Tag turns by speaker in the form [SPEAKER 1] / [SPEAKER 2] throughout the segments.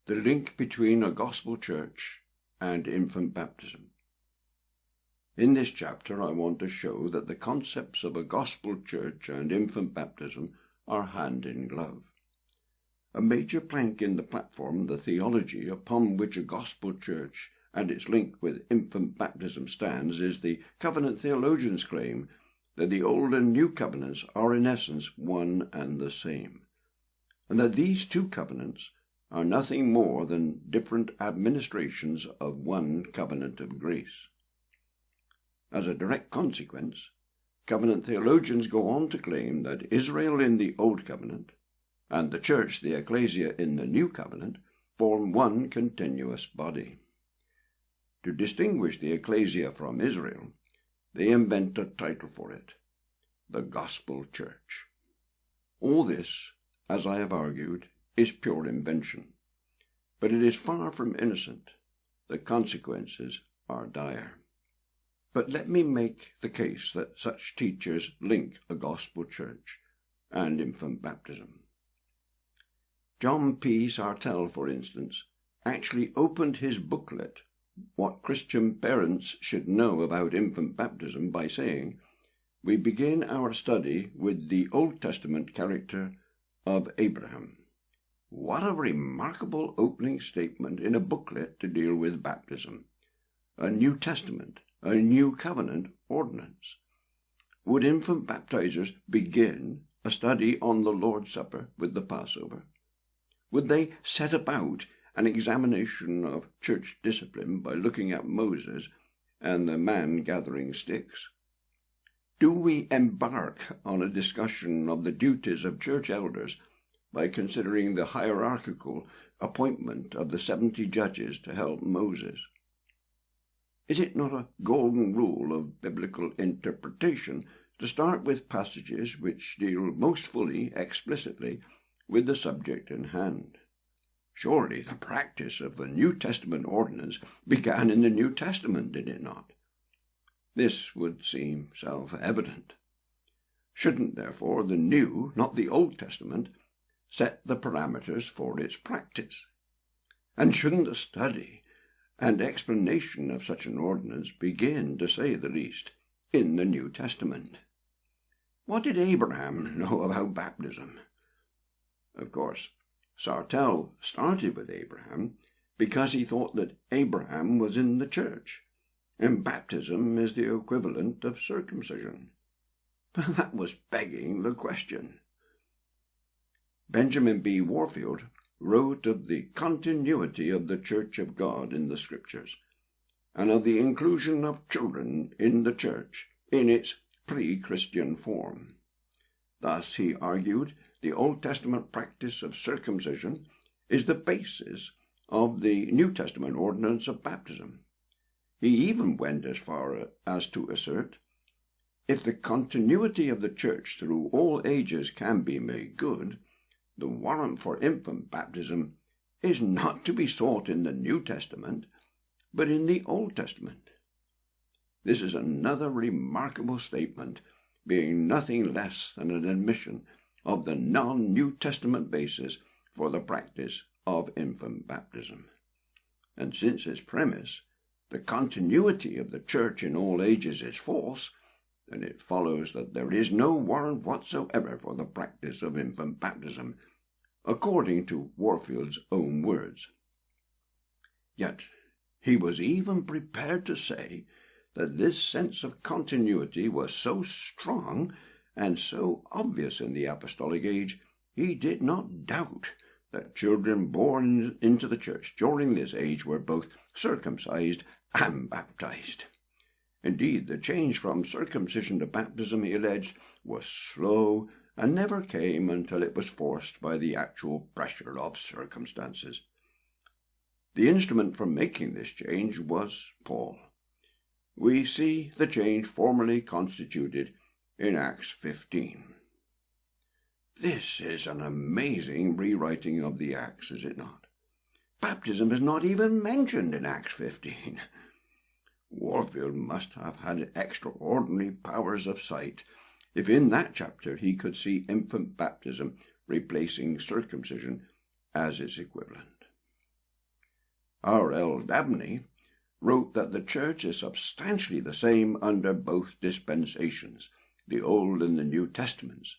[SPEAKER 1] the link between a gospel church and infant baptism. In this chapter, I want to show that the concepts of a gospel church and infant baptism are hand in glove. A major plank in the platform, the theology, upon which a gospel church and its link with infant baptism stands, is the covenant theologians' claim that the Old and New Covenants are in essence one and the same, and that these two covenants are nothing more than different administrations of one covenant of grace. As a direct consequence, covenant theologians go on to claim that Israel in the Old Covenant and the church, the ekklēsia, in the New Covenant form one continuous body. To distinguish the ekklēsia from Israel, they invent a title for it, the Gospel Church. All this, as I have argued, is pure invention, but it is far from innocent. The consequences are dire. But let me make the case that such teachers link a gospel church and infant baptism. John P. Sartell, for instance, actually opened his booklet, What Christian Parents Should Know About Infant Baptism, by saying, "We begin our study with the Old Testament character of Abraham." What a remarkable opening statement in a booklet to deal with baptism, a New Testament, a New Covenant ordinance. Would infant baptizers begin a study on the Lord's Supper with the Passover? Would they set about an examination of church discipline by looking at Moses and the man gathering sticks? Do we embark on a discussion of the duties of church elders by considering the hierarchical appointment of the 70 judges to help Moses? Is it not a golden rule of biblical interpretation to start with passages which deal most fully, explicitly, with the subject in hand? Surely the practice of a New Testament ordinance began in the New Testament, did it not? This would seem self-evident. Shouldn't, therefore, the New, not the Old Testament, set the parameters for its practice? And shouldn't the study and explanation of such an ordinance begin, to say the least, in the New Testament? What did Abraham know about baptism? Of course, Sartell started with Abraham because he thought that Abraham was in the church, and baptism is the equivalent of circumcision. But that was begging the question. Benjamin B. Warfield wrote of the continuity of the Church of God in the Scriptures, and of the inclusion of children in the church in its pre-Christian form. Thus, he argued, the Old Testament practice of circumcision is the basis of the New Testament ordinance of baptism. He even went as far as to assert, if the continuity of the church through all ages can be made good, the warrant for infant baptism is not to be sought in the New Testament, but in the Old Testament. This is another remarkable statement, being nothing less than an admission of the non-New Testament basis for the practice of infant baptism. And since its premise, the continuity of the church in all ages, is false, then it follows that there is no warrant whatsoever for the practice of infant baptism, according to Warfield's own words. Yet he was even prepared to say that this sense of continuity was so strong and so obvious in the apostolic age, he did not doubt that children born into the church during this age were both circumcised and baptized. Indeed, the change from circumcision to baptism, he alleged, was slow and never came until it was forced by the actual pressure of circumstances. The instrument for making this change was Paul. We see the change formally constituted in Acts 15. This is an amazing rewriting of the Acts, is it not? Baptism is not even mentioned in Acts 15. Warfield must have had extraordinary powers of sight if in that chapter he could see infant baptism replacing circumcision as its equivalent. R.L. Dabney, wrote that the church is substantially the same under both dispensations, the Old and the New Testaments,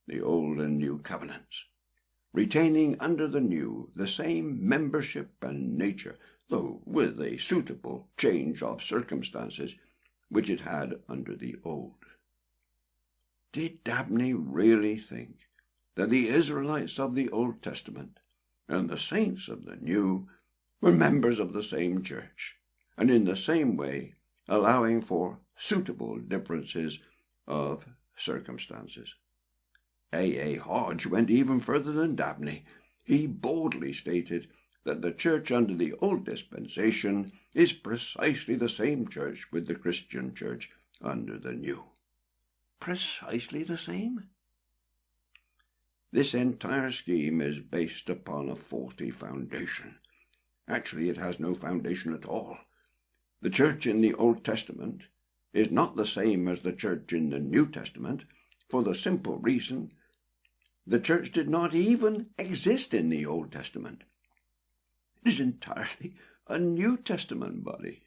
[SPEAKER 1] the Old and New Covenants, retaining under the New the same membership and nature, though with a suitable change of circumstances which it had under the Old. Did Dabney really think that the Israelites of the Old Testament and the saints of the New were members of the same church, and in the same way allowing for suitable differences of circumstances? A. Hodge went even further than Dabney. He boldly stated that the church under the Old Dispensation is precisely the same church with the Christian church under the New. Precisely the same? This entire scheme is based upon a faulty foundation. Actually, it has no foundation at all. The church in the Old Testament is not the same as the church in the New Testament, for the simple reason the church did not even exist in the Old Testament. It is entirely a New Testament body.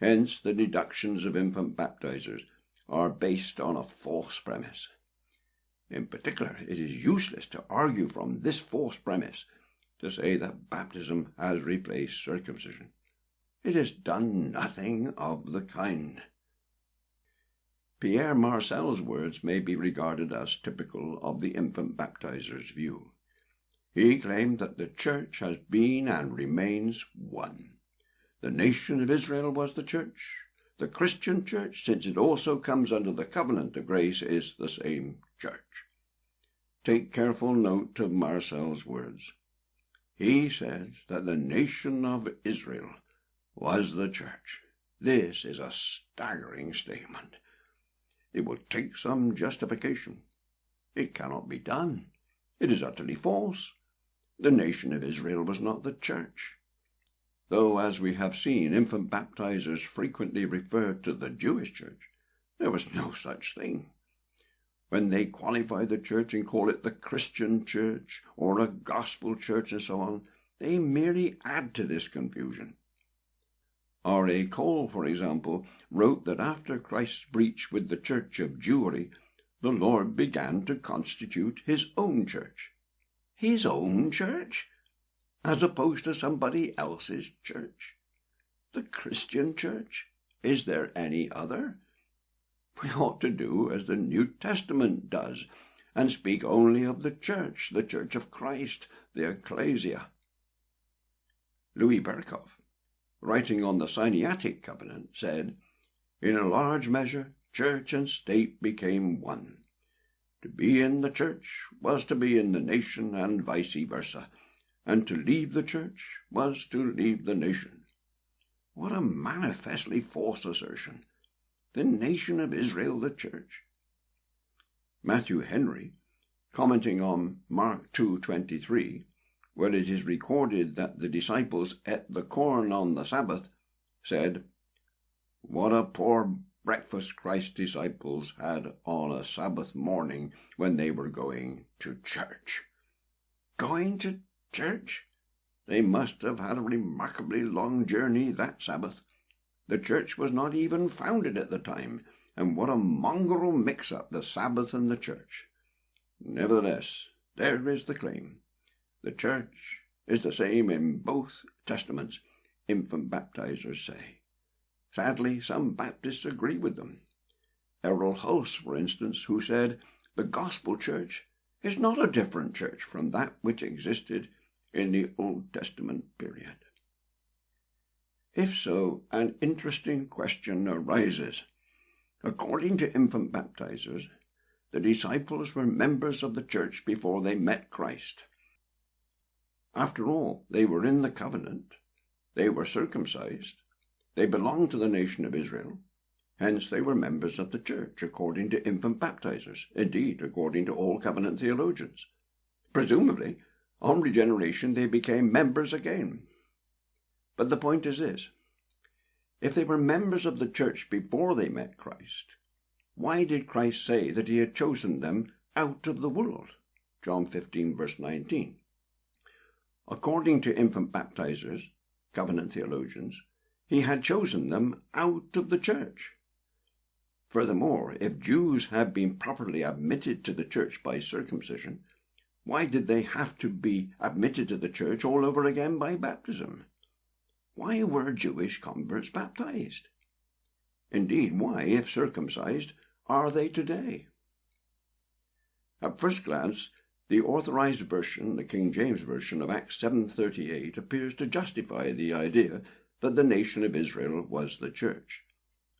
[SPEAKER 1] Hence, the deductions of infant baptizers are based on a false premise. In particular, it is useless to argue from this false premise to say that baptism has replaced circumcision. It has done nothing of the kind. Pierre Marcel's words may be regarded as typical of the infant baptizer's view. He claimed that the church has been and remains one. The nation of Israel was the church. The Christian church, since it also comes under the covenant of grace, is the same church. Take careful note of Marcel's words. He said that the nation of Israel was the church. This is a staggering statement. It will take some justification. It cannot be done. It is utterly false. The nation of Israel was not the church. Though, as we have seen, infant baptizers frequently referred to the Jewish church, there was no such thing. When they qualify the church and call it the Christian church or a gospel church and so on, they merely add to this confusion. R.A. Cole, for example, wrote that after Christ's breach with the church of Jewry, the Lord began to constitute his own church. His own church? As opposed to somebody else's church? The Christian church? Is there any other? We ought to do as the New Testament does, and speak only of the church of Christ, the ekklēsia. Louis Berkhoff, writing on the Sinaitic covenant, said, "In a large measure, church and state became one. To be in the church was to be in the nation and vice versa, and to leave the church was to leave the nation." What a manifestly false assertion. The nation of Israel, the church. Matthew Henry, commenting on Mark 2:23, where it is recorded that the disciples ate the corn on the Sabbath, said, "What a poor breakfast Christ's disciples had on a Sabbath morning when they were going to church." Going to church? They must have had a remarkably long journey that Sabbath. The church was not even founded at the time, and what a mongrel mix-up the Sabbath and the church. Nevertheless, there is the claim. The church is the same in both testaments, infant baptizers say. Sadly, some Baptists agree with them. Errol Hulse, for instance, who said, "The gospel church is not a different church from that which existed in the Old Testament period." If so, an interesting question arises. According to infant baptizers, the disciples were members of the church before they met Christ. After all, they were in the covenant, they were circumcised, they belonged to the nation of Israel, hence they were members of the church, according to infant baptizers, indeed, according to all covenant theologians. Presumably, on regeneration they became members again. But the point is this: if they were members of the church before they met Christ, why did Christ say that he had chosen them out of the world? John 15, verse 19. According to infant baptizers, covenant theologians, he had chosen them out of the church. Furthermore, if Jews had been properly admitted to the church by circumcision, why did they have to be admitted to the church all over again by baptism? Why were Jewish converts baptized? Indeed, why, if circumcised, are they today? At first glance, the Authorized Version, the King James Version of Acts 7:38, appears to justify the idea that the nation of Israel was the church,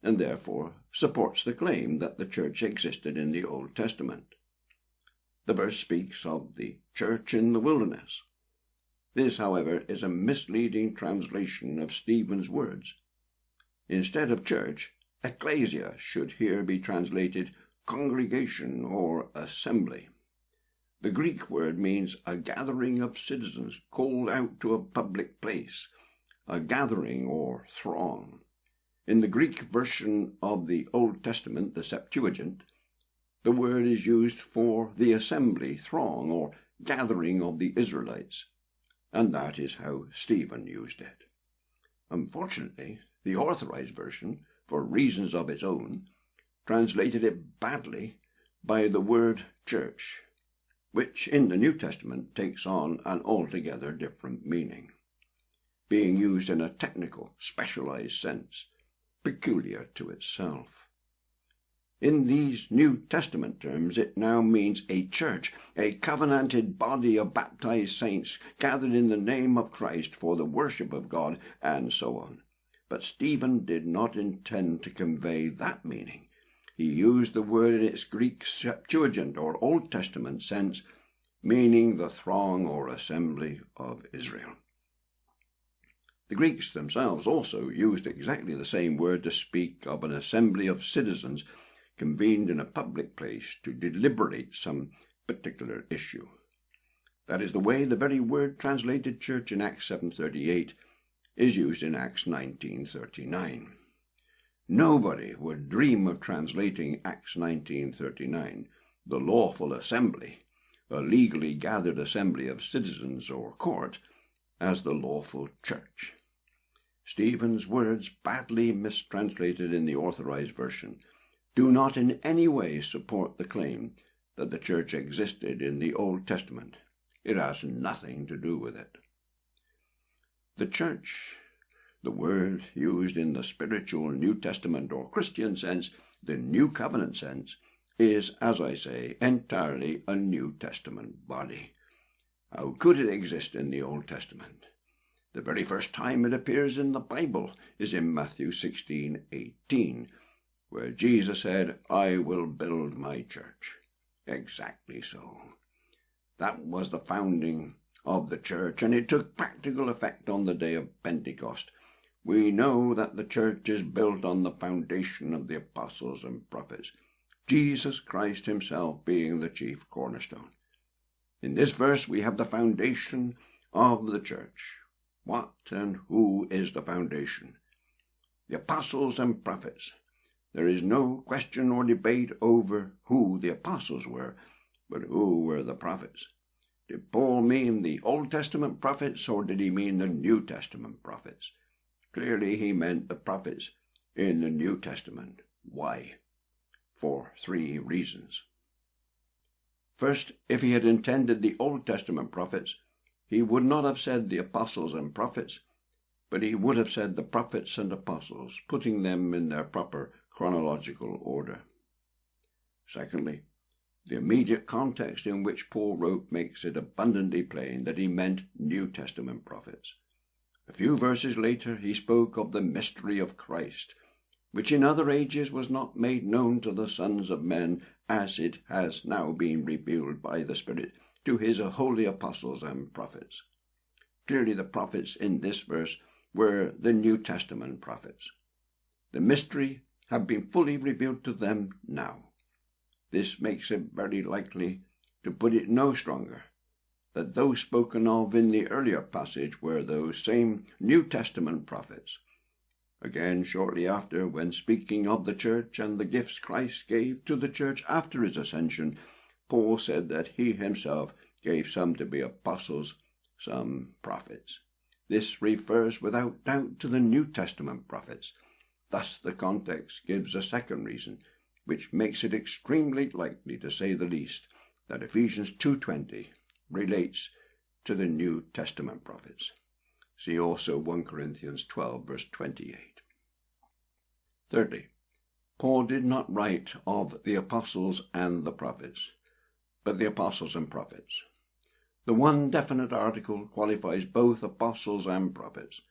[SPEAKER 1] and therefore supports the claim that the church existed in the Old Testament. The verse speaks of the church in the wilderness. This, however, is a misleading translation of Stephen's words. Instead of church, ekklēsia should here be translated congregation or assembly. The Greek word means a gathering of citizens called out to a public place, a gathering or throng. In the Greek version of the Old Testament, the Septuagint, the word is used for the assembly, throng, or gathering of the Israelites, and that is how Stephen used it. Unfortunately, the Authorized Version, for reasons of its own, translated it badly by the word church, which in the New Testament takes on an altogether different meaning, being used in a technical, specialized sense, peculiar to itself. In these New Testament terms, it now means a church, a covenanted body of baptized saints gathered in the name of Christ for the worship of God, and so on. But Stephen did not intend to convey that meaning. He used the word in its Greek Septuagint or Old Testament sense, meaning the throng or assembly of Israel. The Greeks themselves also used exactly the same word to speak of an assembly of citizens convened in a public place to deliberate some particular issue. That is the way the very word translated church in Acts 7:38 is used in Acts 19:39. Nobody would dream of translating Acts 19:39, the lawful assembly, a legally gathered assembly of citizens or court, as the lawful church. Stephen's words, badly mistranslated in the Authorized Version, do not in any way support the claim that the church existed in the Old Testament. It has nothing to do with it. The church, the word used in the spiritual New Testament or Christian sense, the New Covenant sense, is, as I say, entirely a New Testament body. How could it exist in the Old Testament? The very first time it appears in the Bible is in Matthew 16:18, where Jesus said, "I will build my church." Exactly so. That was the founding of the church, and it took practical effect on the day of Pentecost. We know that the church is built on the foundation of the apostles and prophets, Jesus Christ himself being the chief cornerstone. In this verse we have the foundation of the church. What and who is the foundation? The apostles and prophets. There is no question or debate over who the apostles were, but who were the prophets? Did Paul mean the Old Testament prophets, or did he mean the New Testament prophets? Clearly he meant the prophets in the New Testament. Why? For 3 reasons. First, if he had intended the Old Testament prophets, he would not have said the apostles and prophets, but he would have said the prophets and apostles, putting them in their proper chronological order. Secondly, the immediate context in which Paul wrote makes it abundantly plain that he meant New Testament prophets. A few verses later he spoke of the mystery of Christ, which in other ages was not made known to the sons of men, as it has now been revealed by the Spirit to his holy apostles and prophets. Clearly the prophets in this verse were the New Testament prophets. The mystery had been fully revealed to them now. This makes it very likely, to put it no stronger, that those spoken of in the earlier passage were those same New Testament prophets. Again, shortly after, when speaking of the church and the gifts Christ gave to the church after his ascension, Paul said that he himself gave some to be apostles, some prophets. This refers without doubt to the New Testament prophets. Thus the context gives a second reason, which makes it extremely likely, to say the least, that Ephesians 2:20 relates to the New Testament prophets. See also 1 Corinthians 12, verse 28. Thirdly, Paul did not write of the apostles and the prophets, but the apostles and prophets. The one definite article qualifies both apostles and prophets.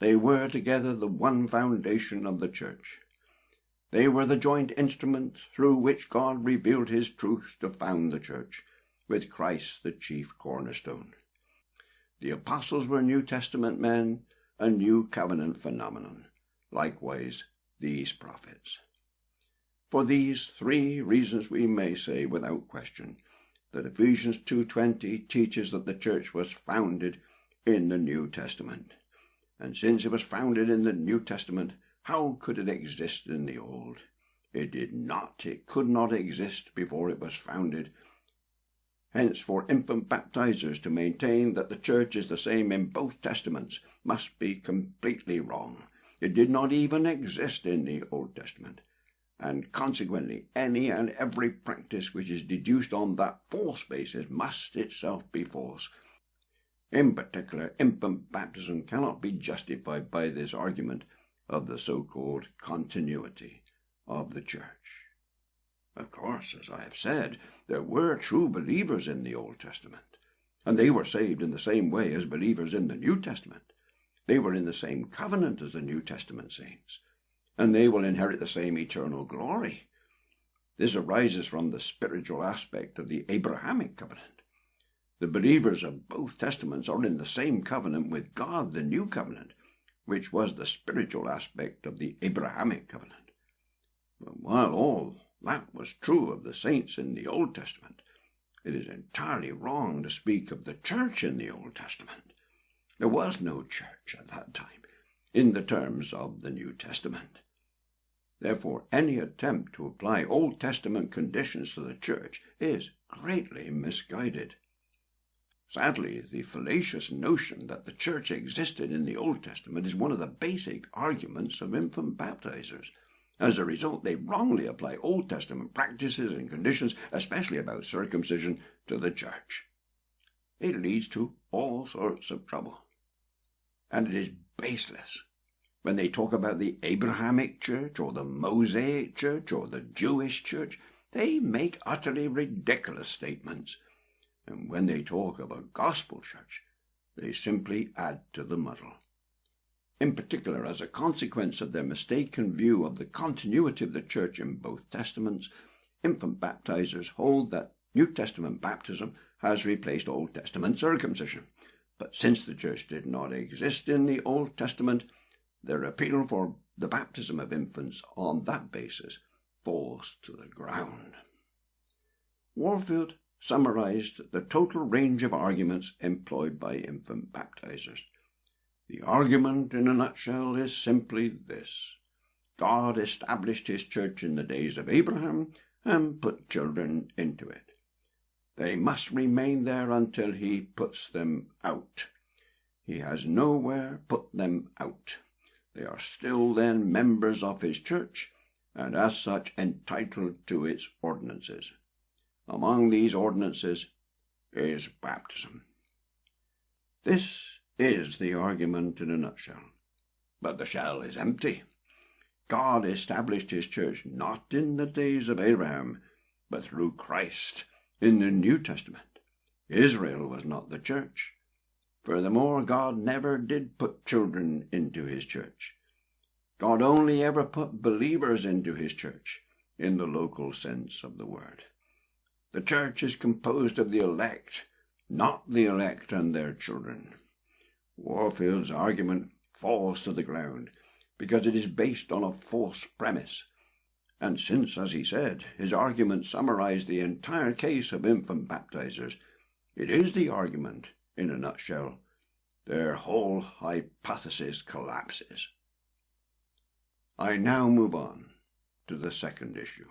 [SPEAKER 1] They were together the one foundation of the church. They were the joint instrument through which God revealed his truth to found the church, with Christ the chief cornerstone. The apostles were New Testament men, a new covenant phenomenon. Likewise, these prophets. For these three reasons we may say without question that Ephesians 2:20 teaches that the church was founded in the New Testament. And since it was founded in the New Testament, how could it exist in the Old? It did not. It could not exist before it was founded. Hence, for infant baptizers to maintain that the church is the same in both testaments must be completely wrong. It did not even exist in the Old Testament. And consequently, any and every practice which is deduced on that false basis must itself be false. In particular, infant baptism cannot be justified by this argument of the so-called continuity of the church. Of course, as I have said, there were true believers in the Old Testament, and they were saved in the same way as believers in the New Testament. They were in the same covenant as the New Testament saints, and they will inherit the same eternal glory. This arises from the spiritual aspect of the Abrahamic covenant. The believers of both testaments are in the same covenant with God, the new covenant, which was the spiritual aspect of the Abrahamic covenant. But while all that was true of the saints in the Old Testament, it is entirely wrong to speak of the church in the Old Testament. There was no church at that time, in the terms of the New Testament. Therefore, any attempt to apply Old Testament conditions to the church is greatly misguided. Sadly, the fallacious notion that the church existed in the Old Testament is one of the basic arguments of infant baptizers. As a result, they wrongly apply Old Testament practices and conditions, especially about circumcision, to the church. It leads to all sorts of trouble. And it is baseless when they talk about the Abrahamic church or the Mosaic church or the Jewish church. They make utterly ridiculous statements. And when they talk of a gospel church, they simply add to the muddle. In particular, as a consequence of their mistaken view of the continuity of the church in both testaments, infant baptizers hold that New Testament baptism has replaced Old Testament circumcision. But since the church did not exist in the Old Testament, their appeal for the baptism of infants on that basis falls to the ground. Warfield summarized the total range of arguments employed by infant baptizers. The argument, in a nutshell, is simply this: God established his church in the days of Abraham and put children into it. They must remain there until he puts them out. He has nowhere put them out. They are still then members of his church, and as such entitled to its ordinances. Among these ordinances is baptism. This is the argument in a nutshell. But the shell is empty. God established his church not in the days of Abraham, but through Christ in the New Testament. Israel was not the church. Furthermore, God never did put children into his church. God only ever put believers into his church, in the local sense of the word. The church is composed of the elect, not the elect and their children. Warfield's argument falls to the ground because it is based on a false premise. And since, as he said, his argument summarized the entire case of infant baptizers, it is the argument in a nutshell. Their whole hypothesis collapses. I now move on to the second issue.